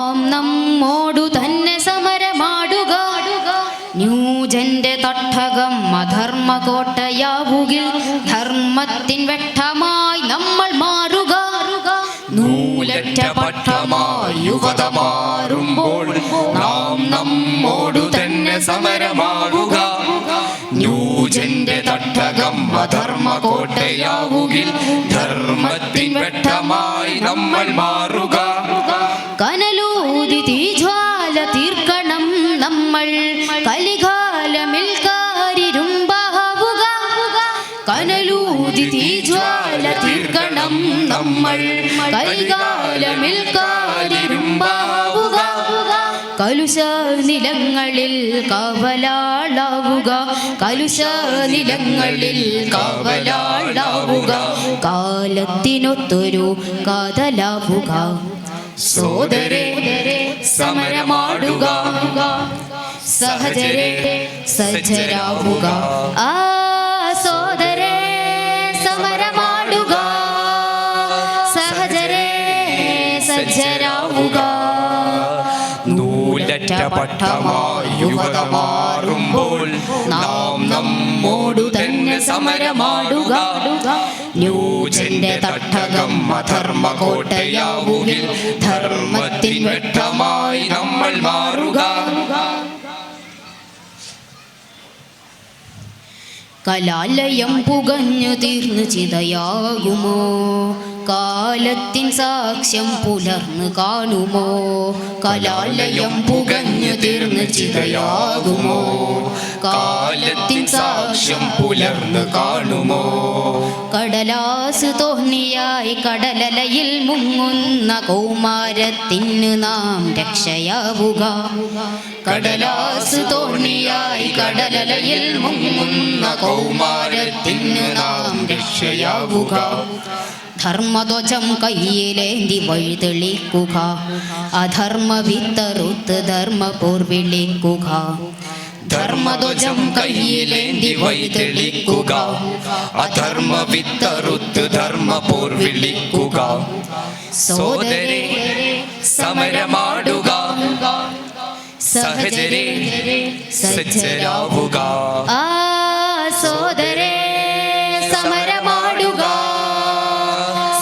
നമ്മോടു തന്നെ സമരമാടുക. ന്യൂജന്റെ തട്ടകം അധർമ്മ കോട്ടയാവുകിൽ ധർമ്മത്തിൻ വെട്ടമായി നമ്മൾ മാറുക. നൂലറ്റ പട്ടമായി യുവത മാറുമ്പോൾ നാം നമ്മോടു തന്നെ സമരമാടുക. ന്യൂജന്റെ തട്ടകം അധർമ്മ കോട്ടയാവുകിൽ ധർമ്മത്തിൻ വെട്ടമായി നമ്മൾ മാറുക. കനലൂതി തീജ്വാല തീർക്കണം നമ്മൾ കലികാലമിൽ കാരിരുമ്പാവുക. കനലൂതി തീജ്വാല തീർക്കണം നമ്മൾ കലികാലമിൽ കാരിരുമ്പാവുക. കലുഷ നിലങ്ങളിൽ കാവലാളാവുക. കലുഷ നിലങ്ങളിൽ കാവലാളാവുക. കാലത്തിനൊത്തൊരു കാതലാവുക. സോദരേ സമരമാടുക. സഹചരേ സജ്ജരാവുക. ആ സോദരേ സമരമാടുക. സഹചരേ സജ്ജരാവുക. നൂലറ്റ പട്ടമായി യുവത മാറുമ്പോൾ നാം നമ്മോടു തന്നെ സമരമാടുക. ന്യൂജന്റെ തട്ടകം അധർമ്മ കോട്ടയാവുകിൽ ധർമ്മത്തിൻ വെട്ടമായി നമ്മൾ മാറുക. കലാലയം പുകഞ്ഞു തീർന്നു ചിതയാകുമോ? കാലത്തിൻ സാക്ഷ്യം പുലർന്നു കാണുമോ? കലാലയം പുകഞ്ഞു തീർന്നു ചിതയാകുമോ? കാലത്തിൻ സാക്ഷ്യം പുലർന്നു കാണുമോ? കടലാസ് തോണിയായി കടലലയിൽ മുങ്ങുന്ന കൗമാരത്തിന് നാം രക്ഷയാവുക. കടലാസ് തോണിയായി കടലലയിൽ മുങ്ങുന്ന കൗമാരത്തിന് നാം രക്ഷയാവുക. ധർമ്മധ്വജം കയ്യിലേന്തി വഴിതെളിക്കുക. അധർമ്മ വിത്തറുത്ത് ധർമ്മപോർ വിളിക്കുക. ധർമ്മധ്വജം കയ്യിലേന്തി വഴിതെളിക്കുക. അധർമ്മ വിത്തറുത്ത് ധർമ്മപോർ വിളിക്കുക. സോദരേ സമരമാടുക. സഹചരേ സജ്ജരാവുക. ആ സോദരേ സമരമാടുക.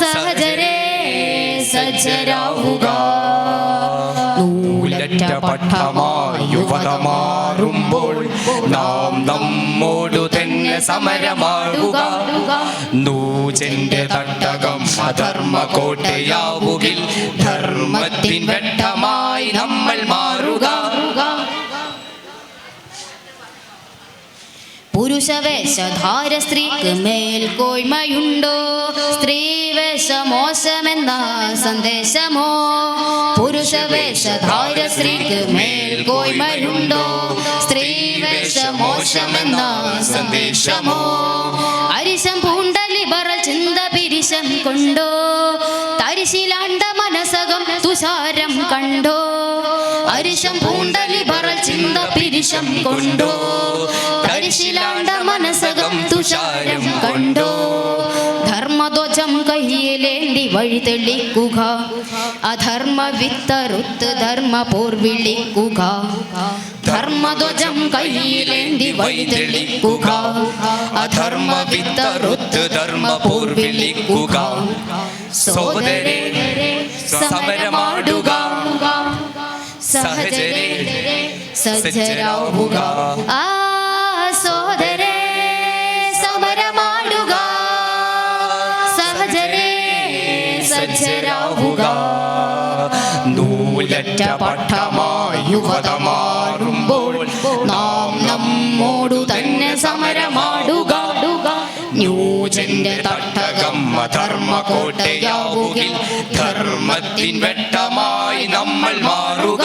സഹചരേ സജ്ജരാവുക. നൂലറ്റ പട്ടമായി യുവത മാറുമ്പോൾ നാം നമ്മോടു തന്നെ സമരമാടുക. നൂജന്റെ തട്ടകം അധർമ്മ കോട്ടയാവുകിൽ ധർമ്മത്തിൻ വെട്ടമായി നമ്മൾ മാറുക. പുരുഷവേഷധാര സ്ത്രീക്ക് മേൽക്കോയ്മയുണ്ടോ? സ്ത്രീവേഷമോശമെന്ന സന്ദേശമോ? പുരുഷവേഷധാര സ്ത്രീക്ക് മേൽക്കോയ്മയുണ്ടോ? സ്ത്രീവേഷമോശമെന്ന സന്ദേശമോ? അരിശം പൂണ്ട ലിബറൽ ചിന്ത പിരിശം കൊണ്ടോ? തരിശിലാണ്ട മനസകം തുഷാരം കണ്ടോ? അരിശം പൂണ്ട ലിബറൽ ചിന്ത പിരിശം കൊണ്ടോ? തരിശിലാണ്ട മനസകം തുഷാരം കണ്ടോ? ധർമ്മധ്വജം കയ്യിലേന്തി വഴിതെളിക്കുക. അധർമ്മ വിത്തറുത്ത് ധർമ്മപോർ വിളിക്കുക. ധർമ്മധ്വജം കയ്യിലേന്തി വഴിതെളിക്കുക. അധർമ്മ വിത്തറുത്ത് ധർമ്മപോർ വിളിക്കുക. സോദരേ സമരമാടുക. സഹചരേ സജ്ജരാവുക. ആ സോദരേ സമരമാടുക. സഹചരേ സജ്ജരാവുക. നൂലറ്റ പട്ടമായി യുവത മാറുമ്പോൾ നാം നമ്മോടു തന്നെ സമരമാടുക. ന്യൂജന്റെ തട്ടകം അധർമ്മ കോട്ടയാവുകിൽ ധർമ്മത്തിൻ വെട്ടമായി നമ്മൾ മാറുക.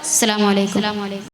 അസ്സലാമു അലൈക്കും.